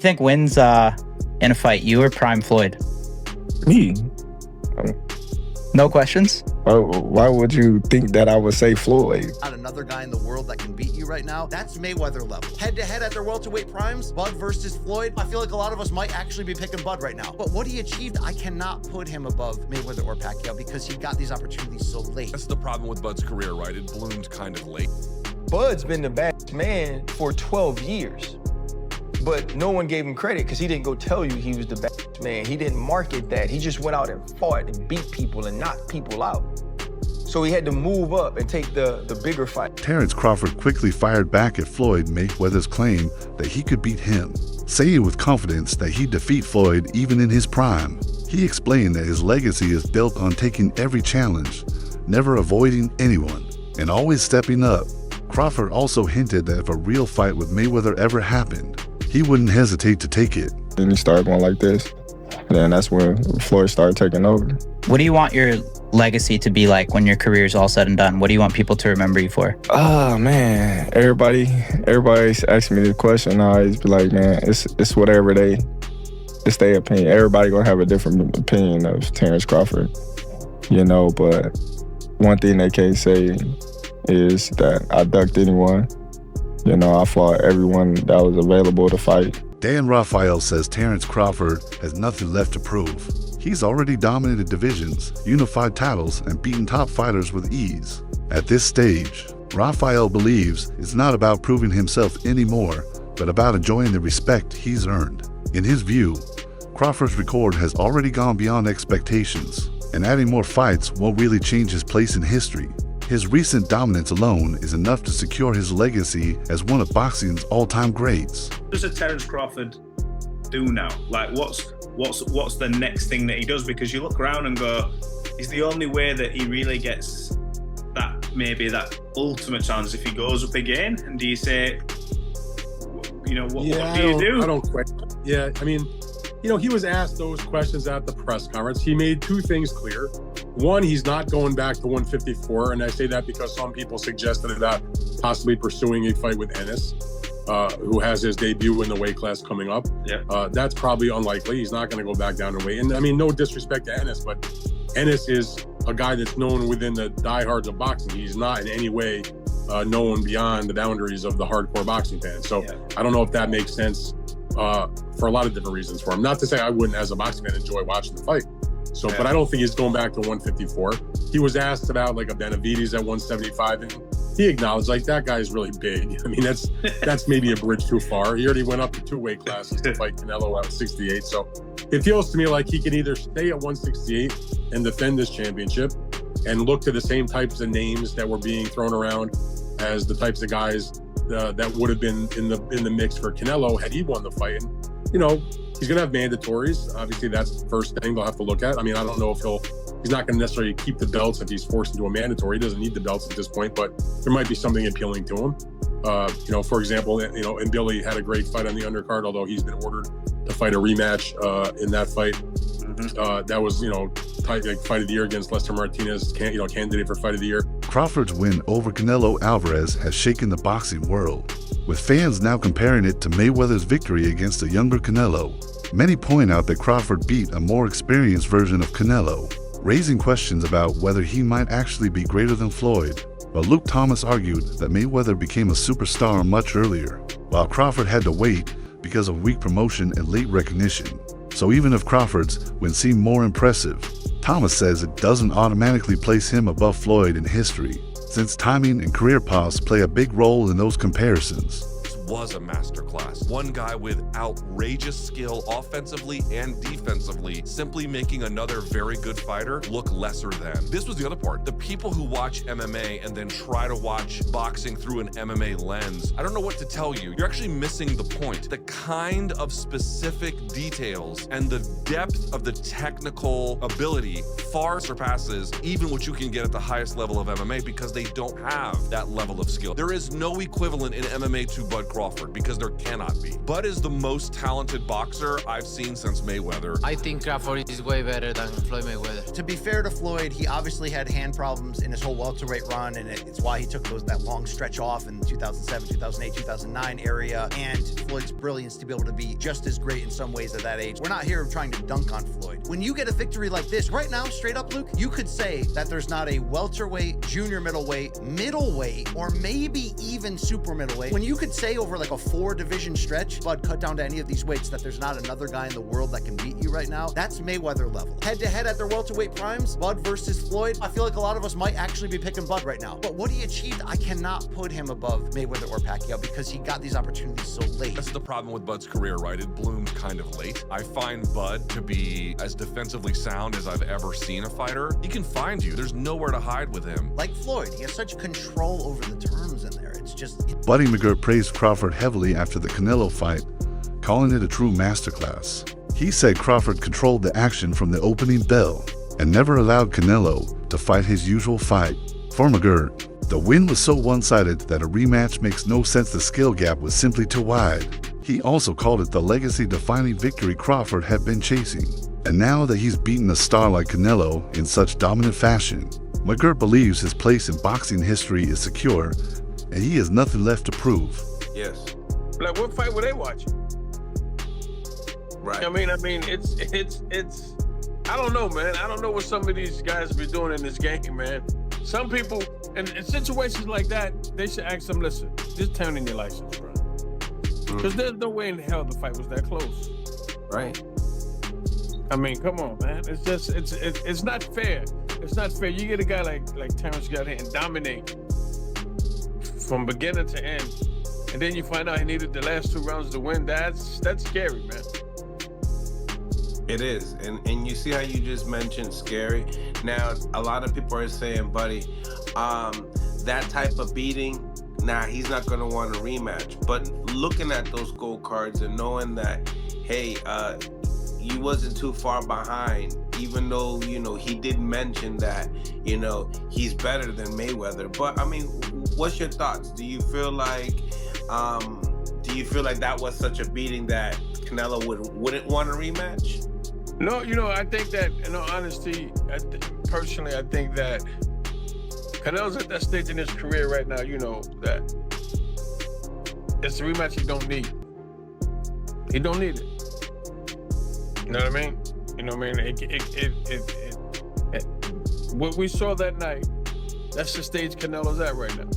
think wins in a fight, you or Prime Floyd? Me. No questions? Why would you think that I would say Floyd? Not another guy in the world that can beat you right now. That's Mayweather level. Head to head at their welterweight primes, Bud versus Floyd. I feel like a lot of us might actually be picking Bud right now. But what he achieved, I cannot put him above Mayweather or Pacquiao because he got these opportunities so late. That's the problem with Bud's career, right? It bloomed kind of late. Bud's been the best man for 12 years. But no one gave him credit because he didn't go tell you he was the best man. He didn't market that. He just went out and fought and beat people and knocked people out. So he had to move up and take the bigger fight. Terence Crawford quickly fired back at Floyd Mayweather's claim that he could beat him, saying with confidence that he'd defeat Floyd even in his prime. He explained that his legacy is built on taking every challenge, never avoiding anyone, and always stepping up. Crawford also hinted that if a real fight with Mayweather ever happened, he wouldn't hesitate to take it. Then he started going like this. And then that's when Floyd started taking over. What do you want your legacy to be like when your career is all said and done? What do you want people to remember you for? Oh, man. Everybody's asking me the question. I always be like, man, it's whatever it's their opinion. Everybody gonna have a different opinion of Terence Crawford, you know, but one thing they can't say is that I ducked anyone. You know, I fought everyone that was available to fight. Dan Raphael says Terence Crawford has nothing left to prove. He's already dominated divisions, unified titles, and beaten top fighters with ease. At this stage, Raphael believes it's not about proving himself anymore, but about enjoying the respect he's earned. In his view, Crawford's record has already gone beyond expectations, and adding more fights won't really change his place in history. His recent dominance alone is enough to secure his legacy as one of boxing's all-time greats. What does a Terence Crawford do now? Like, what's the next thing that he does? Because you look around and go, is the only way that he really gets that ultimate chance if he goes up again? And do you say, you know, what do you do? I don't quite. Yeah, I mean, you know, he was asked those questions at the press conference. He made two things clear. One, he's not going back to 154, and I say that because some people suggested about possibly pursuing a fight with Ennis, who has his debut in the weight class coming up. Yeah. That's probably unlikely. He's not going to go back down in weight. And I mean, no disrespect to Ennis, but Ennis is a guy that's known within the diehards of boxing. He's not in any way known beyond the boundaries of the hardcore boxing fans. So yeah. I don't know if that makes sense for a lot of different reasons for him. Not to say I wouldn't, as a boxing fan, enjoy watching the fight. So, yeah. But I don't think he's going back to 154. He was asked about like a Benavides at 175, and he acknowledged like that guy is really big. I mean, that's maybe a bridge too far. He already went up to 2 weight classes to fight Canelo at 68. So it feels to me like he can either stay at 168 and defend this championship and look to the same types of names that were being thrown around as the types of guys that would have been in the mix for Canelo had he won the fight. And, you know, he's going to have mandatories. Obviously, that's the first thing they'll have to look at. I mean, I don't know if he's not going to necessarily keep the belts if he's forced into a mandatory. He doesn't need the belts at this point, but there might be something appealing to him. You know, for example, you know, and Billy had a great fight on the undercard, although he's been ordered to fight a rematch in that fight. Mm-hmm. That was, you know, fight of the year against Lester Martinez, candidate for fight of the year. Crawford's win over Canelo Alvarez has shaken the boxing world, with fans now comparing it to Mayweather's victory against a younger Canelo. Many point out that Crawford beat a more experienced version of Canelo, raising questions about whether he might actually be greater than Floyd. But Luke Thomas argued that Mayweather became a superstar much earlier, while Crawford had to wait because of weak promotion and late recognition. So even if Crawford's win seemed more impressive, Thomas says it doesn't automatically place him above Floyd in history, since timing and career paths play a big role in those comparisons. Was a masterclass. One guy with outrageous skill offensively and defensively, simply making another very good fighter look lesser than. This was the other part. The people who watch MMA and then try to watch boxing through an MMA lens, I don't know what to tell you. You're actually missing the point. The kind of specific details and the depth of the technical ability far surpasses even what you can get at the highest level of MMA because they don't have that level of skill. There is no equivalent in MMA to Bud Crawford. Crawford, because there cannot be. Bud is the most talented boxer I've seen since Mayweather. I think Crawford is way better than Floyd Mayweather. To be fair to Floyd, he obviously had hand problems in his whole welterweight run, and it's why he took that long stretch off in 2007, 2008, 2009 area, and Floyd's brilliance to be able to be just as great in some ways at that age. We're not here trying to dunk on Floyd. When you get a victory like this, right now, straight up, Luke, you could say that there's not a welterweight, junior middleweight, or maybe even super middleweight. When you could say over like a 4-division stretch, Bud, cut down to any of these weights, that there's not another guy in the world that can beat you right now, that's Mayweather level. Head-to-head at their welterweight primes, Bud versus Floyd, I feel like a lot of us might actually be picking Bud right now. But what he achieved, I cannot put him above Mayweather or Pacquiao because he got these opportunities so late. That's the problem with Bud's career, right? It bloomed kind of late. I find Bud to be as defensively sound as I've ever seen a fighter. He can find you. There's nowhere to hide with him. Like Floyd, he has such control over the terms in there. It's just... Buddy McGirt praised Crawford heavily after the Canelo fight, calling it a true masterclass. He said Crawford controlled the action from the opening bell and never allowed Canelo to fight his usual fight. For McGirt, the win was so one-sided that a rematch makes no sense. The skill gap was simply too wide. He also called it the legacy-defining victory Crawford had been chasing. And now that he's beaten a star like Canelo in such dominant fashion, McGirt believes his place in boxing history is secure, and he has nothing left to prove. Yes. Like, what fight were they watching? Right. I mean, it's. I don't know, man. I don't know what some of these guys be doing in this game, man. Some people, in situations like that, they should ask them, listen, just turn in your license, bro. Because there's no way in hell the fight was that close. Right. I mean, come on, man. It's just, it's not fair. It's not fair. You get a guy like Terence got here and dominate from beginning to end, and then you find out he needed the last 2 rounds to win. That's scary, man. It is, and you see how you just mentioned scary. Now, a lot of people are saying, buddy, that type of beating, nah, he's not gonna want a rematch. But looking at those gold cards and knowing that, hey, you wasn't too far behind, even though, you know, he did mention that, you know, he's better than Mayweather. But I mean, what's your thoughts? Do you feel like that was such a beating that Canelo wouldn't want a rematch? No, you know, I think that, in all honesty, personally, I think that Canelo's at that stage in his career right now, you know, that it's a rematch he don't need. He don't need it. You know what I mean? You know what I mean? What we saw that night, that's the stage Canelo's at right now.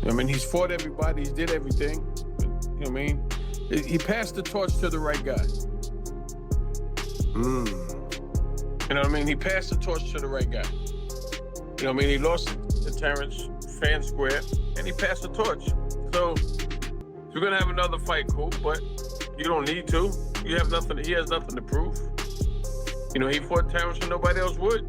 I mean, he's fought everybody, he's did everything. You know what I mean? He passed the torch to the right guy. You know what I mean? He passed the torch to the right guy. You know what I mean? He lost to Terence fair and square, and he passed the torch. So if you're gonna have another fight, cool, but you don't need to. You have nothing. He has nothing to prove. You know, he fought Terence when nobody else would.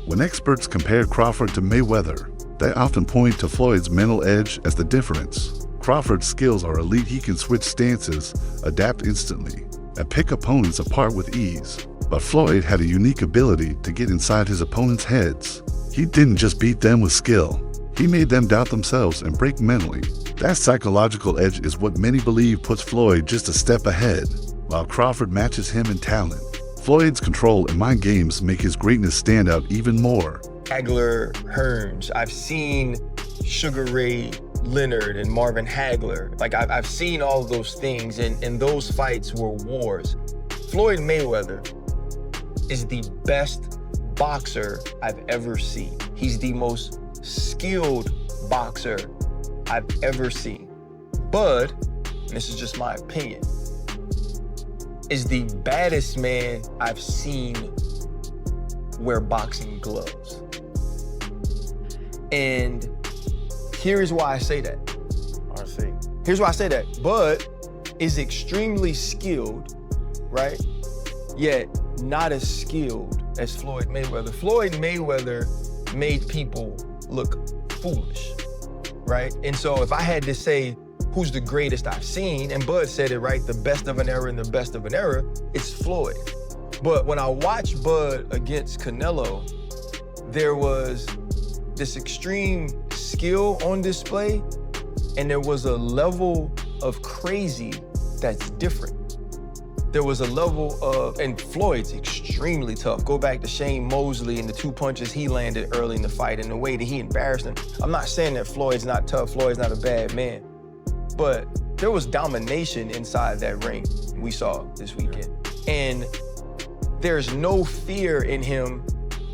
When experts compare Crawford to Mayweather, they often point to Floyd's mental edge as the difference. Crawford's skills are elite. He can switch stances, adapt instantly, and pick opponents apart with ease. But Floyd had a unique ability to get inside his opponents' heads. He didn't just beat them with skill. He made them doubt themselves and break mentally. That psychological edge is what many believe puts Floyd just a step ahead, while Crawford matches him in talent. Floyd's control and mind games make his greatness stand out even more. Hagler, Hearns, I've seen Sugar Ray Leonard and Marvin Hagler. Like, I've seen all of those things, and those fights were wars. Floyd Mayweather is the best boxer I've ever seen. He's the most skilled boxer I've ever seen. Bud, and this is just my opinion, is the baddest man I've seen wear boxing gloves. And here's why I say that. Here's why I say that. Bud is extremely skilled, right? Yet not as skilled as Floyd Mayweather. Floyd Mayweather made people look foolish, right? And so if I had to say who's the greatest I've seen, and Bud said it, right? The best of an era and the best of an era, it's Floyd. But when I watched Bud against Canelo, there was this extreme skill on display, And there was a level of crazy that's different. There was a level of, and Floyd's extremely tough. Go back to Shane Mosley and the 2 punches he landed early in the fight and the way that he embarrassed him. I'm not saying that Floyd's not tough, Floyd's not a bad man, but there was domination inside that ring we saw this weekend. And there's no fear in him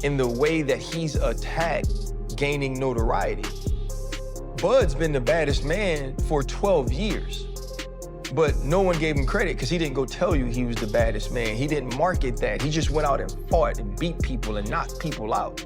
in the way that he's attacked, gaining notoriety. Bud's been the baddest man for 12 years. But no one gave him credit because he didn't go tell you he was the baddest man. He didn't market that. He just went out and fought and beat people and knocked people out.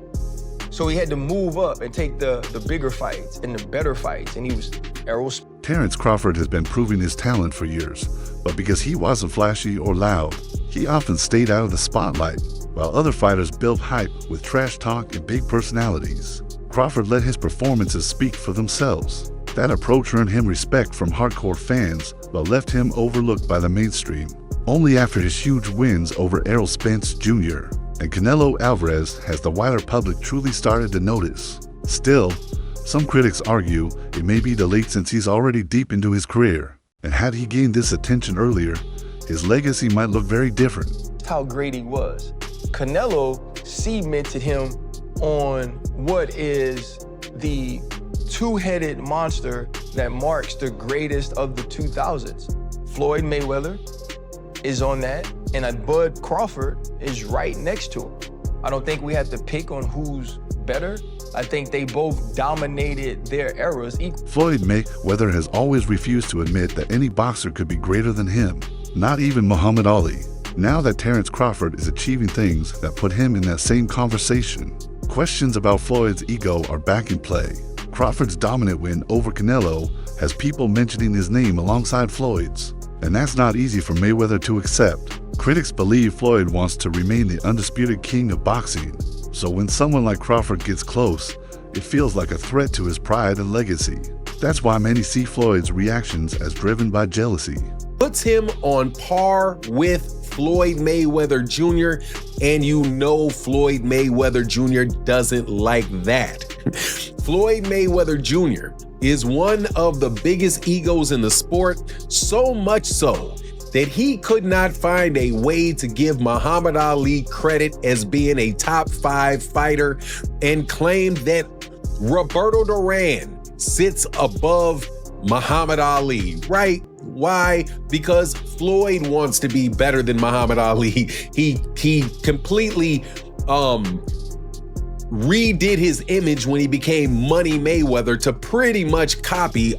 So he had to move up and take the bigger fights and the better fights, and he was Errol's. Terence Crawford has been proving his talent for years, but because he wasn't flashy or loud, he often stayed out of the spotlight, while other fighters built hype with trash talk and big personalities. Crawford let his performances speak for themselves. That approach earned him respect from hardcore fans, but left him overlooked by the mainstream. Only after his huge wins over Errol Spence Jr. and Canelo Alvarez has the wider public truly started to notice. Still, some critics argue it may be delayed since he's already deep into his career, and had he gained this attention earlier, his legacy might look very different. How great he was. Canelo cemented him on what is the two-headed monster that marks the greatest of the 2000s. Floyd Mayweather is on that, and Bud Crawford is right next to him. I don't think we have to pick on who's better. I think they both dominated their eras equally. Floyd Mayweather has always refused to admit that any boxer could be greater than him, not even Muhammad Ali. Now that Terence Crawford is achieving things that put him in that same conversation, questions about Floyd's ego are back in play. Crawford's dominant win over Canelo has people mentioning his name alongside Floyd's, and that's not easy for Mayweather to accept. Critics believe Floyd wants to remain the undisputed king of boxing, so when someone like Crawford gets close, it feels like a threat to his pride and legacy. That's why many see Floyd's reactions as driven by jealousy. Puts him on par with Floyd Mayweather Jr., and you know Floyd Mayweather Jr. doesn't like that. Floyd Mayweather Jr. is one of the biggest egos in the sport, so much so that he could not find a way to give Muhammad Ali credit as being a top 5 fighter and claimed that Roberto Duran sits above Muhammad Ali, right? Why? Because Floyd wants to be better than Muhammad Ali. He completely redid his image when he became Money Mayweather to pretty much copy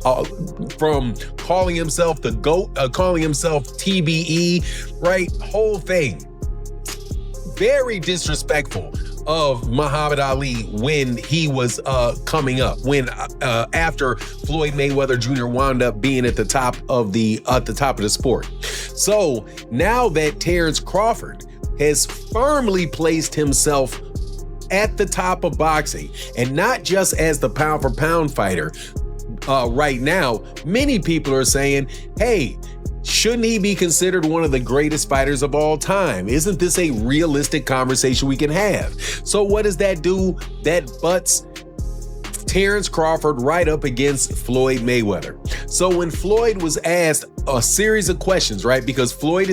from calling himself the GOAT, calling himself TBE, right? Whole thing. Very disrespectful of Muhammad Ali when he was coming up, when after Floyd Mayweather Jr. wound up being at the top of the sport. So now that Terence Crawford has firmly placed himself at the top of boxing, and not just as the pound for pound fighter right now, many people are saying, hey, shouldn't he be considered one of the greatest fighters of all time? Isn't this a realistic conversation we can have? So what does that do? That butts Terence Crawford right up against Floyd Mayweather. So when Floyd was asked a series of questions, right? Because Floyd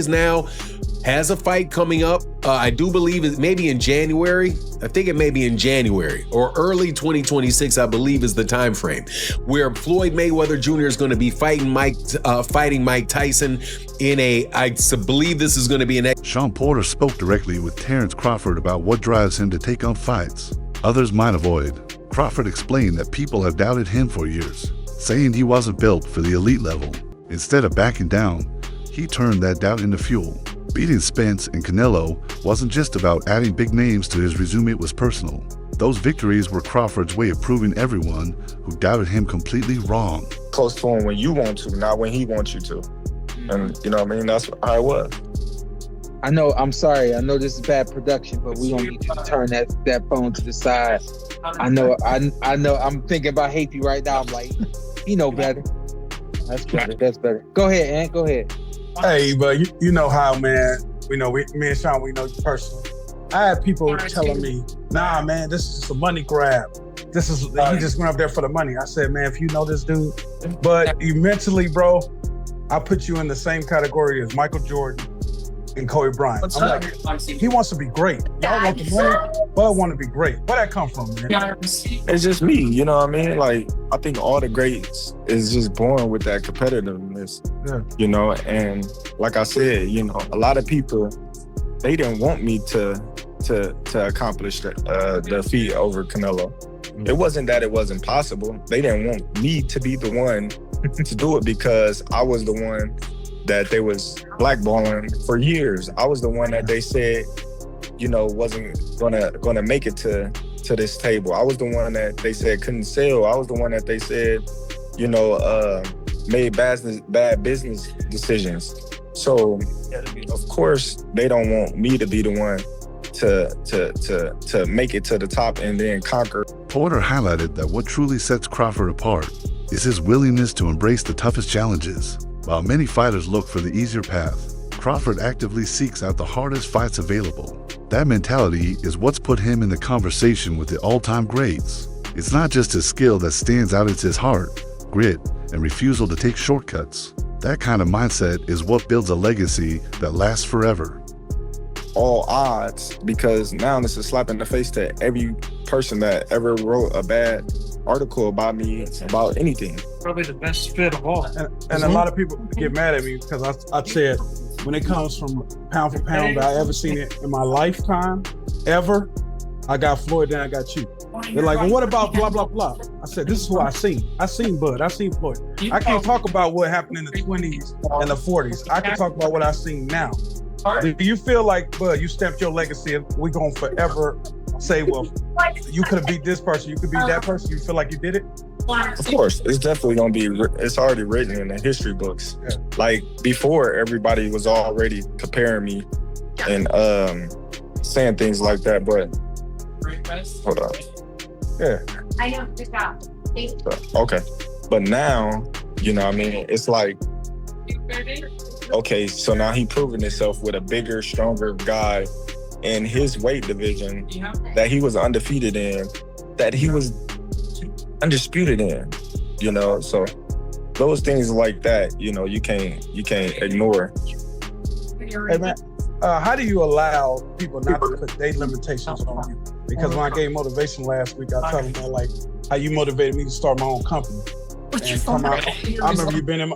has a fight coming up. I do believe it may be in January. I think it may be in January or early 2026, I believe is the time frame, where Floyd Mayweather Jr. is going to be fighting Mike Tyson in I believe this is going to be an... Sean Porter spoke directly with Terence Crawford about what drives him to take on fights others might avoid. Crawford explained that people have doubted him for years, saying he wasn't built for the elite level. Instead of backing down, he turned that doubt into fuel. Beating Spence and Canelo wasn't just about adding big names to his resume, it was personal. Those victories were Crawford's way of proving everyone who doubted him completely wrong. Close to him when you want to, not when he wants you to. And you know what I mean? That's how it was. I know, I'm sorry, I know this is bad production, but we gonna need you to turn that phone to the side. I know, I'm thinking about Happy right now. I'm like, he know better. That's better. Go ahead, Ant, go ahead. Hey, but you know how, man, me and Sean, we know you personally. I had people telling me, nah, man, this is a money grab. he just went up there for the money. I said, man, if you know this dude, but you mentally, bro, I put you in the same category as Michael Jordan and Kobe Bryant. I'm like, he wants to be great. Y'all want the money, but want to be great. Where that come from, man? It's just me, you know what I mean? Like, I think all the greats is just born with that competitiveness, you know? And like I said, you know, a lot of people, they didn't want me to accomplish the feat over Canelo. It wasn't that it wasn't possible. They didn't want me to be the one to do it because I was the one that they was blackballing for years. I was the one that they said, you know, wasn't gonna make it to this table. I was the one that they said couldn't sell. I was the one that they said, you know, made bad business decisions. So of course they don't want me to be the one to make it to the top and then conquer. Porter highlighted that what truly sets Crawford apart is his willingness to embrace the toughest challenges. While many fighters look for the easier path, Crawford actively seeks out the hardest fights available. That mentality is what's put him in the conversation with the all-time greats. It's not just his skill that stands out, it's his heart, grit, and refusal to take shortcuts. That kind of mindset is what builds a legacy that lasts forever. All odds, because now this is a slap in the face to every person that ever wrote a bad article about me, about anything. Probably the best fit of all. And a lot of people get mad at me because I said, when it comes from pound for pound that I ever seen it in my lifetime, ever, I got Floyd, then I got you. They're like, well, what about blah, blah, blah? I said, this is who I seen. I seen Bud, I seen Floyd. I can't talk about what happened in the 20s and the 40s. I can talk about what I seen now. Do you feel like, Bud, you stamped your legacy and we're going to forever say, well, you could have beat this person, you could beat that person, you feel like you did it? Of course, it's definitely going to be, it's already written in the history books. Yeah. Like before, everybody was already comparing me and saying things like that, but hold on. Yeah. I know, good job. Okay. But now, you know what I mean? It's like, okay, so now he proving himself with a bigger, stronger guy in his weight division that he was undefeated in, that he was undisputed in, you know? So those things like that, you know, you can't ignore. Hey man, how do you allow people not to put their limitations on you? Because when I gave motivation last week, I told them like how you motivated me to start my own company. And come out, I remember you been in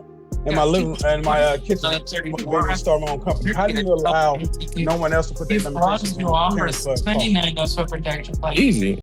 my living in my kitchen, motivated me to start my own company. How do you allow no one else to put their limitations on you? Easy.